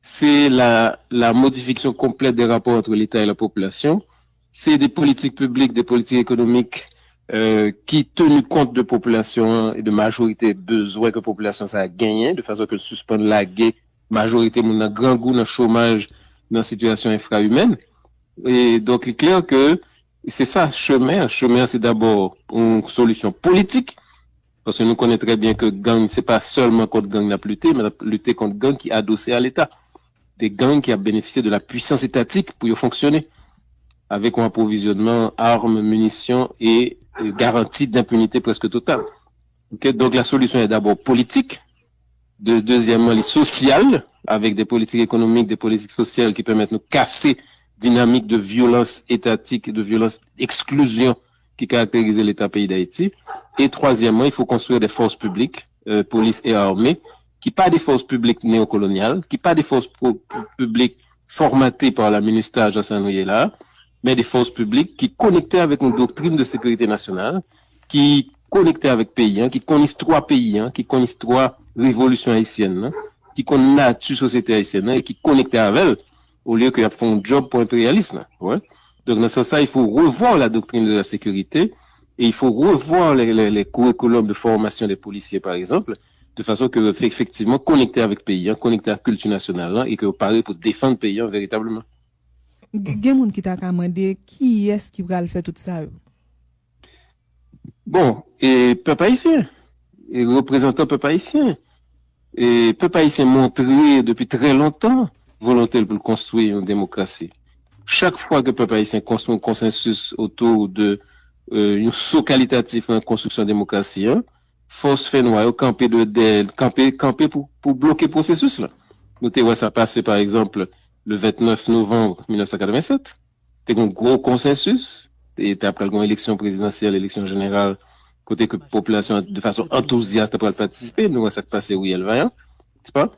c'est la modification complète des rapports entre l'État et la population, c'est des politiques publiques, des politiques économiques qui, tenu compte de population et de majorité besoin que la population ça a gagné, de façon que suspendre la guerre, majorité mon dans grand goût, dans chômage, dans situation infra-humaine. Et donc, il est clair que c'est ça, chemin. Chemin, c'est d'abord une solution politique, parce que nous connaissons très bien que gang, c'est pas seulement contre gang la lutter, mais lutter contre gang qui est adossé à l'État. Des gangs qui a bénéficié de la puissance étatique pour y fonctionner, avec un approvisionnement, armes, munitions et garantie d'impunité presque totale. Okay? Donc, la solution est d'abord politique, deuxièmement, les sociales, avec des politiques économiques, des politiques sociales qui permettent de casser dynamique de violence étatique, de violence exclusion qui caractérise l'État pays d'Haïti. Et troisièmement, il faut construire des forces publiques, police et armée, qui pas des forces publiques néocoloniales, qui pas des forces publiques formatées par la ministère Jean là, mais des forces publiques qui connectées avec une doctrine de sécurité nationale, qui connectées avec pays, qui connaissent trois pays, qui connaissent trois révolutions haïtiennes, qui connaissent la société haïtienne et qui connectent avec elle, au lieu qu'ils font un job pour l'impérialisme. Ouais. Donc, dans ce sens, il faut revoir la doctrine de la sécurité et il faut revoir les curriculums de formation des policiers, par exemple, de façon que, effectivement, connecter avec le pays, connecter à la culture nationale et que pareil pour défendre le pays véritablement. Gen moun qui t'a commandé, qui est-ce qui va le faire tout ça? Bon, et peuple haïtien, et représentant peuple haïtien, et peuple haïtien montré depuis très longtemps volonté pour construire une démocratie. Chaque fois que le peuple haïtien construit un consensus autour de une saut qualitatif dans la construction de la démocratie, force fait noir, camper pour bloquer le processus là. Nous avons ça passé par exemple le 29 novembre 1987. C'était un gros consensus. Et après l'élection présidentielle, l'élection générale, côté que la population de façon enthousiaste pour participer, nous avons ça passé oui, elle va, n'est-ce pas?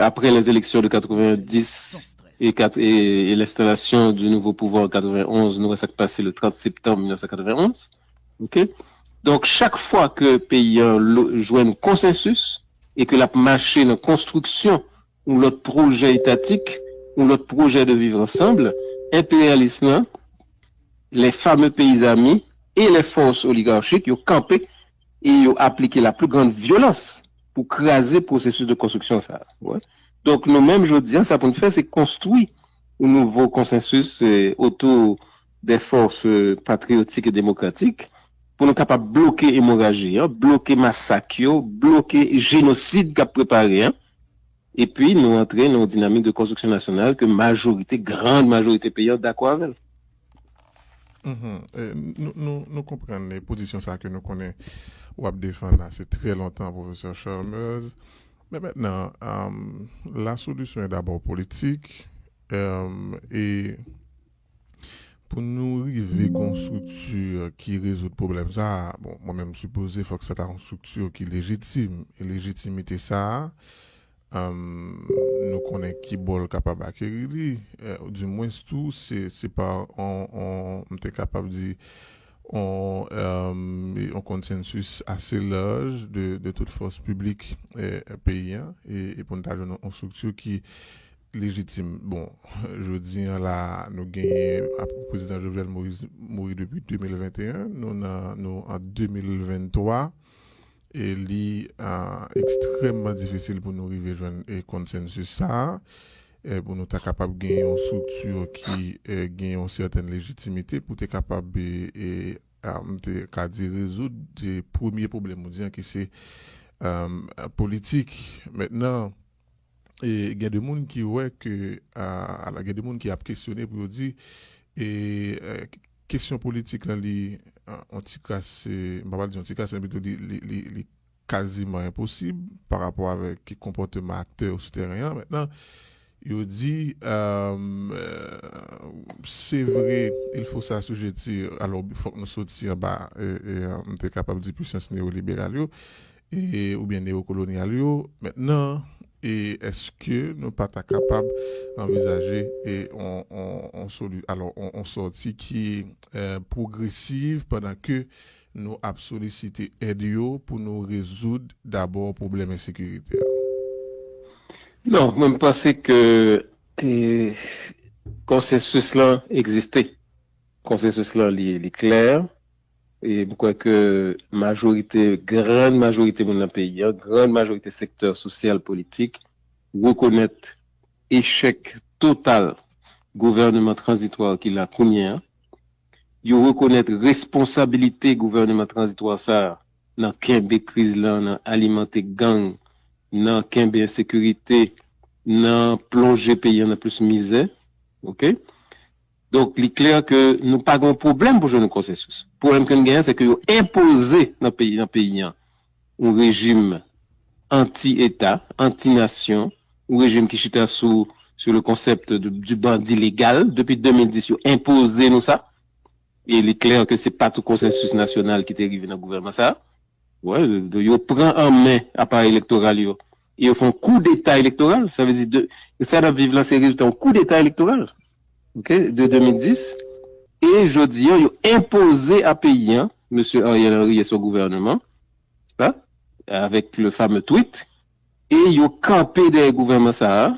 Après les élections de 90 et l'installation du nouveau pouvoir en 91, nous avons ça passé le 30 septembre 1991. OK? Donc, chaque fois que le pays joue un consensus et que la machine de construction ou l'autre projet étatique ou l'autre projet de vivre ensemble, impérialisme, les fameux pays amis et les forces oligarchiques, ils ont campé et ils ont appliqué la plus grande violence pour craser le processus de construction. Ça. Ouais. Donc, nous-mêmes, je dis, ça pour nous faire, c'est construire un nouveau consensus autour des forces patriotiques et démocratiques pour nous capables de bloquer l'hémorragie, bloquer massacre, bloquer génocide qu'a préparé, et puis nous entrer dans une dynamique de construction nationale que grande majorité payante d'accord avec. Nous comprenons les positions ça que nous connaissons ou à défendre c'est très longtemps, professeur Chalmers. Mais maintenant, la solution est d'abord politique et pour nous arriver à une structure qui résout le problème, ça, bon, moi-même supposé, il faut que ça ait une structure qui est légitime. Et légitimité, ça, nous connaissons qui est capable d'acquérir. Du moins, tout, c'est pas, on est capable de dire, on consensus assez large de toute force publique pays et pour nous avoir une structure qui légitime. Bon, je dis là, nous gagnons le président Jovenel Moïse mourir depuis 2021, nous en 2023 et c'est extrêmement difficile pour nous arriver à un consensus ça. Pour nous être capable de gagner une structure qui gagne une certaine légitimité pour être capable de résoudre des premiers problèmes qui c'est politique. Maintenant, et il y a des gens qui ouais que il y a des gens qui a questionné pour dire et question politique là li en tout cas c'est pas dire en tout cas c'est plutôt les quasiment impossible par rapport avec le comportement acteur souterrain. Maintenant il dit c'est vrai il faut s'assujettir alors il faut que nous sortir bas et on est capable de dire puissance néolibérale et ou bien néocoloniale maintenant. Et est-ce que nous pas capables d'envisager et on sortie qui est progressive pendant que nous avons sollicité aide pour nous résoudre d'abord problème de sécurité. Non, moi, je pense que eh, consensus là existait. Consensus là, il est clair. Et je crois que grande majorité de mon pays, grande majorité secteur social, politique, reconnaît échec total gouvernement transitoire qu'il a connu. Ils reconnaissent responsabilité gouvernement transitoire ça dans kembe crise là, dans alimenter gang, dans kembe insécurité, dans plonger pays dans plus misère. OK? Donc, il est clair que nous pas de problème pour jouer un consensus. Le problème que nous avons, c'est que nous imposé dans le pays, un régime anti-État, anti-nation, un régime qui chita sur le concept du bandit légal. Depuis 2010, ils ont imposé nous ça. Et il est clair que c'est pas tout consensus national qui est arrivé dans le gouvernement ça. Ouais, ils prennent en main l'appareil électoral, et ils font coup d'État électoral. Ça veut dire, ça doit vivre là, c'est résultat un coup d'État électoral. Okay, de 2010. Et je dis, ils ont imposé à pays, M. Ariel Henry et son gouvernement, pas, avec le fameux tweet, et ils ont campé des gouvernements ça,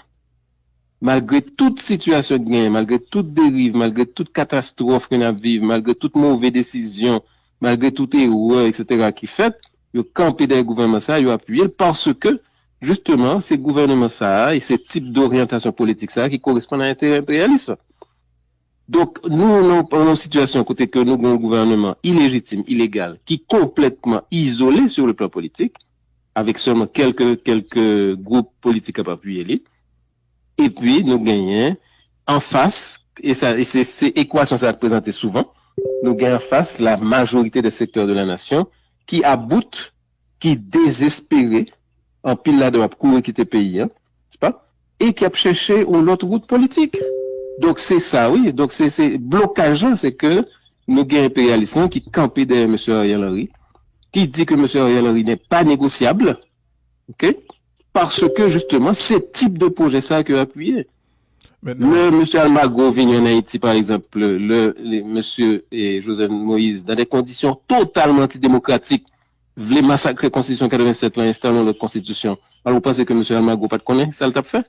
malgré toute situation de gain, malgré toute dérive, malgré toute catastrophe qu'on a vécu, malgré toute mauvaise décision, malgré toute erreur, etc., qui fait, ils ont campé des gouvernements ça, ils ont appuyé parce que, justement, ces gouvernements ça et ces types d'orientation politique ça qui correspondent à l'intérêt impérialiste. Donc, nous, on est en situation côté que nous avons un gouvernement illégitime, illégal, qui est complètement isolé sur le plan politique, avec seulement quelques groupes politiques à appuyer lui. Et puis, nous gagnons en face, et c'est équation ça présenté souvent, nous gagnons en face la majorité des secteurs de la nation qui aboutent, qui désespérés, en pile là de courir quitter le pays, c'est pas? Et qui a cherché une autre route politique. Donc c'est ça, oui. Donc c'est blocage, c'est que nous avons un impérialiste qui campait derrière M. Ariel Henry, qui dit que M. Ariel Henry n'est pas négociable, ok? Parce que justement, c'est type de projet ça que appuyé. Le M. Almagro vient en Haïti, par exemple, M. Joseph Moïse, dans des conditions totalement antidémocratiques, voulait massacrer la Constitution 87 là, installant notre Constitution. Alors vous pensez que M. Almagro pas de connaître, ça le tape fait?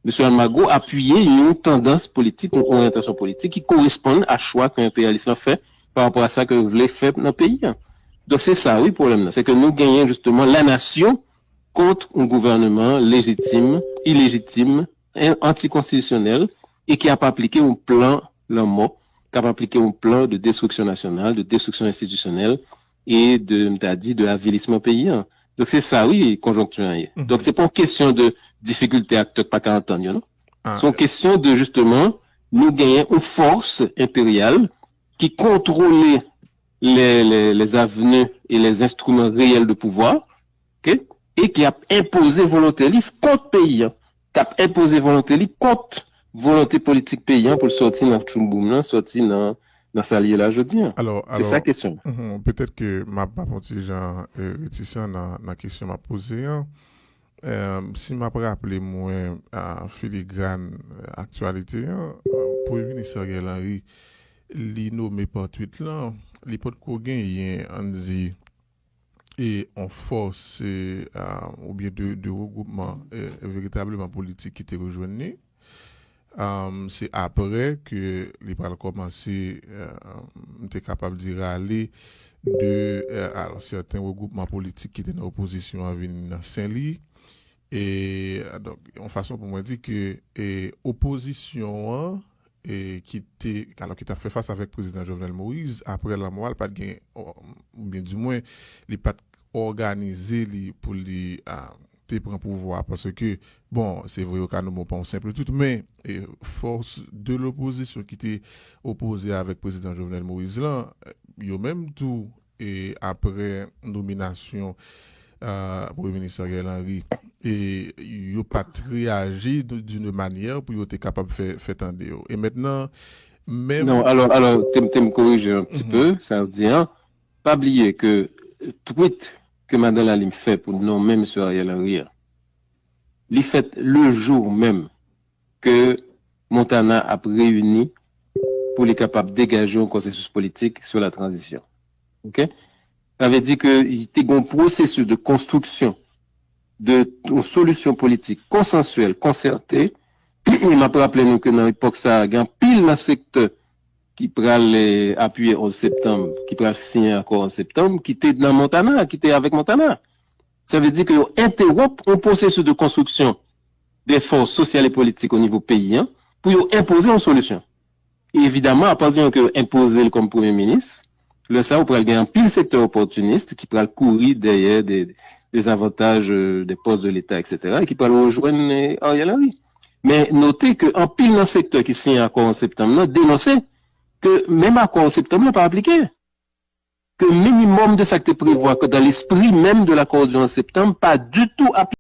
M. Almagro appuyait une tendance politique, une orientation politique qui correspond à choix qu'un impérialiste a fait par rapport à ça que voulait faire dans le pays. Donc c'est ça, oui, le problème. C'est que nous gagnons justement la nation contre un gouvernement légitime, illégitime, anticonstitutionnel et qui n'a pas appliqué un plan, le mot, qui n'a pas appliqué un plan de destruction nationale, de destruction institutionnelle et de avilissement paysan. Donc c'est ça, oui, conjoncturel. Donc c'est pas une question de difficulté acteur pas qu'à entendre, non? C'est une question de justement nous gagner une force impériale qui contrôlait les avenues et les instruments réels de pouvoir, okay? Et qui a imposé volonté libre contre pays, qui a imposé volonté libre contre volonté politique paysan pour sortir dans Tchumboum, sortir dans sa liée là, je dis. Alors, c'est ça la question. Peut-être que ma pas petit gens réticent dans la question m'a posée. Si m'a rappelé moi filigrane actualité, pour le ministre Ariel Henry, li nommé par tweet là, li pot ko gagner on dit et on force ou bien de regroupement véritablement politique qui était rejoint. C'est après que les parles commencé était capable de dire aller de alors certains regroupements politiques qui étaient dans l'opposition à venir dans Saint-Louis et donc en façon pour moi dire que opposition et qui t'a fait face avec le président Jovenel Moïse après la mort pas de ou bien du moins les pas organisé pour les prendre pouvoir parce que bon c'est vrai au nous pas simple tout mais force de l'opposition qui était opposée avec le président Jovenel Moïse là yo même tout et après nomination pour le ministre Ariel Henry et yo pas réagi d'une manière pour être capable de faire tendre et maintenant même non alors tu me corriger un petit peu ça veut dire pas oublier que tweet que Mme Lalim fait pour nommer M. Ariel Henry, il fait le jour même que Montana a réuni pour les capables de dégager un consensus politique sur la transition. Ok? Ça veut dire qu'il y a un processus de construction d'une solution politique consensuelle, concertée. Il m'a rappelé nous que dans l'époque, ça a un pile dans le secteur qui pral appuyer 11 septembre, qui pral signer un accord en septembre, qui était dans Montana, qui était avec Montana. Ça veut dire que interrompre un processus de construction des forces sociales et politiques au niveau paysan pour imposer une solution. Et évidemment, à partir que imposer comme Premier ministre, le ça, on pourrait gagner un pile secteur opportuniste qui pourrait courir derrière des avantages des postes de l'État, etc., et qui pourrait rejoindre Ariel Henry. Mais notez qu'en pile dans le secteur qui signe un accord en septembre, dénoncer que même accord en septembre n'est pas appliqué. Que minimum de ça que tu prévois, que dans l'esprit même de l'accord en septembre, pas du tout appliqué.